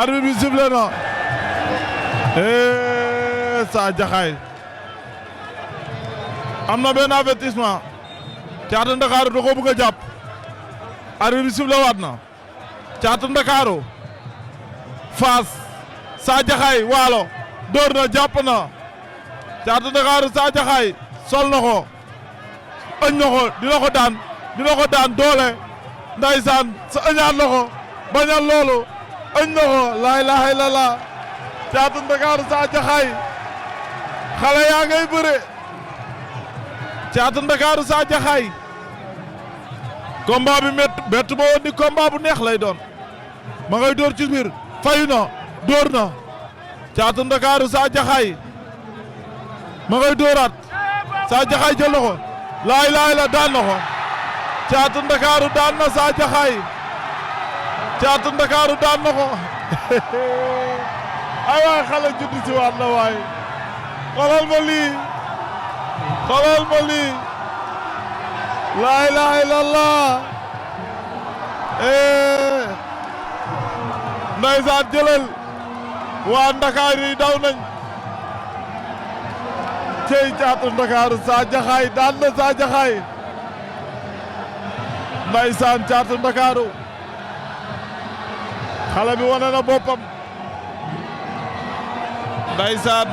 arbitre bi sifflé na Sa Diakhaay am na benn avertissement Caatu Ndakaaru da ko bëgg a jàpp arbitre bi sifflé waat na Caatu Ndakaaru Fass Sa Diakhaay Waalo door na jàpp na Caatu Ndakaaru Sa Diakhaay sol na ko ëñ na ko dina ko daan doole ndaysaan sa ëñaat na ko bañal loolu ëñ na ko laa ilaaha illallah Caatu Ndakaaru Sa Diakhaay xale yaa ngay bëre Caatu Ndakaaru Sa Diakhaay combat bi bett ma woon ni combat bu neex lay doon ma ngay door ci biir fayu na door na Caatu Ndakaaru Sa Diakhaay ma ngay dooraat Sa Diakhaay jël na ko laa ilaaha illa daan na ko Caatu Ndakaaru daan na Sa Diakhaay Caatu Ndakaaru daan na ko ay waay xale juddu si waat na waay xoolal ma lii laa ilaaha illallah ndeysaan jëlal waa Ndakaar yi daw nañ cey Caatu Ndakaaru Sa Diakhaay daan na Sa Diakhaay ndeysaan Caatu Ndakaaru xale bi wane na boppam ndeysaan